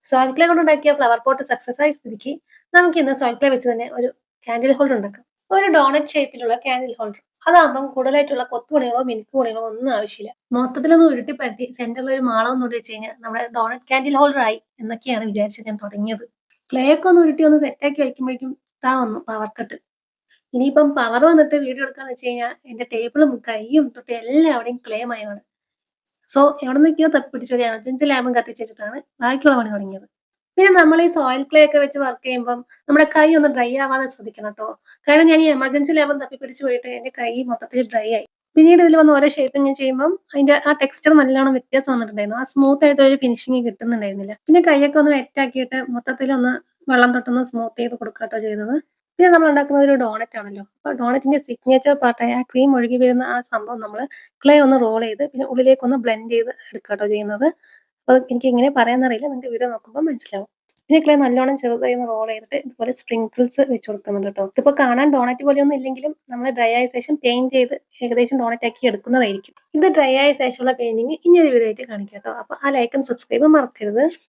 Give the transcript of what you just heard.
Soil clay കൊണ്ടുണ്ടാക്കിയ flower pot success ആയ സ്ഥിതിക്ക് നമുക്ക് ഇന്ന് സോയിൽ ക്ലേ വെച്ച് തന്നെ ഒരു കാൻഡിൽ ഹോൾഡർ ഉണ്ടാക്കാം. ഒരു ഡോണറ്റ് ഷേപ്പിലുള്ള കാൻഡിൽ ഹോൾഡർ. അതാകുമ്പം കൂടുതലായിട്ടുള്ള കൊത്തുപണികളോ മിനുക്ക് പണികളോ ഒന്നും ആവശ്യമില്ല. മൊത്തത്തിലൊന്ന് ഉരുട്ടി പരത്തി സെന്ററിൽ ഒരു മാളം കൊണ്ട് വെച്ച് കഴിഞ്ഞാൽ നമ്മുടെ ഡോണറ്റ് കാൻഡിൽ ഹോൾഡർ ആയി എന്നൊക്കെയാണ് വിചാരിച്ച് ഞാൻ തുടങ്ങിയത്. ക്ലേ ഒക്കെ ഒന്ന് ഉരുട്ടി ഒന്ന് സെറ്റാക്കി വയ്ക്കുമ്പോഴേക്കും താ വന്നു പവർ കട്ട്. ഇനിയിപ്പം പവർ വന്നിട്ട് വീഡിയോ എടുക്കാന്ന് വെച്ച് കഴിഞ്ഞാൽ എന്റെ ടേബിളും കൈയും തൊട്ട് എല്ലാവിടെയും ക്ലേ മയമാണ്. സോ എവിടെ നിന്നൊക്കെയോ തപ്പിപ്പിടിച്ച് ഒരു എമർജൻസി ലാമ്പും കത്തിച്ച് വെച്ചിട്ടാണ് ബാക്കിയുള്ള പണി തുടങ്ങിയത്. പിന്നെ നമ്മൾ ഈ സോയിൽ ക്ലേ ഒക്കെ വെച്ച് വർക്ക് ചെയ്യുമ്പം നമ്മുടെ കൈ ഒന്ന് ഡ്രൈ ആവാതെ ശ്രദ്ധിക്കണം കേട്ടോ. കാരണം ഞാൻ ഈ എമർജൻസി ലാമ്പും തപ്പിപ്പിടിച്ച് പോയിട്ട് എന്റെ കൈ മൊത്തത്തിൽ ഡ്രൈ ആയി. പിന്നീട് ഇതിൽ വന്ന് ഓരോ ഷേപ്പിങ് ചെയ്യുമ്പം അതിന്റെ ആ ടെക്സ്ചർ നല്ലോണം വ്യത്യാസം വന്നിട്ടുണ്ടായിരുന്നു. ആ സ്മൂത്ത് ആയിട്ട് ഒരു ഫിനിഷിങ് കിട്ടുന്നുണ്ടായിരുന്നില്ല. പിന്നെ കൈയൊക്കെ ഒന്ന് വെറ്റാക്കിയിട്ട് മൊത്തത്തിലൊന്ന് വെള്ളം തൊട്ടൊന്ന് സ്മൂത്ത് ചെയ്ത് കൊടുക്കാട്ടോ ചെയ്തത്. പിന്നെ നമ്മൾ ഉണ്ടാക്കുന്നത് ഒരു ഡോണറ്റ് ആണല്ലോ. അപ്പൊ ഡോണറ്റിന്റെ സിഗ്നേച്ചർ പാർട്ടായ ആ ക്രീം ഒഴുകി വരുന്ന ആ സംഭവം നമ്മൾ ക്ലേ ഒന്ന് റോൾ ചെയ്ത് പിന്നെ ഉള്ളിലേക്ക് ഒന്ന് ബ്ലെൻഡ് ചെയ്ത് എടുക്കാട്ടോ ചെയ്യുന്നത്. അപ്പൊ എനിക്ക് എങ്ങനെ പറയാന്നറിയില്ല. നിങ്ങൾക്ക് വീഡിയോ നോക്കുമ്പോൾ മനസ്സിലാവും. പിന്നെ ക്ലേ നല്ലോണം ചെറുതായി ഒന്ന് റോൾ ചെയ്തിട്ട് ഇതുപോലെ സ്പ്രിങ്കിൾസ് വെച്ച് കൊടുക്കുന്നുണ്ട് കേട്ടോ. ഇതിപ്പോ കാണാൻ ഡോണറ്റ് പോലെയൊന്നും ഇല്ലെങ്കിലും നമ്മൾ ഡ്രൈ ആയ ശേഷം പെയിന്റ് ചെയ്ത് ഏകദേശം ഡോണറ്റ് ആക്കി എടുക്കുന്നതായിരിക്കും. ഇത് ഡ്രൈ ആയ ശേഷമുള്ള പെയിന്റിങ് ഇനി ഒരു വീഡിയോ ആയിട്ട് കാണിക്കാം കേട്ടോ. അപ്പൊ ആ ലൈക്കും സബ്സ്ക്രൈബും മറക്കരുത്.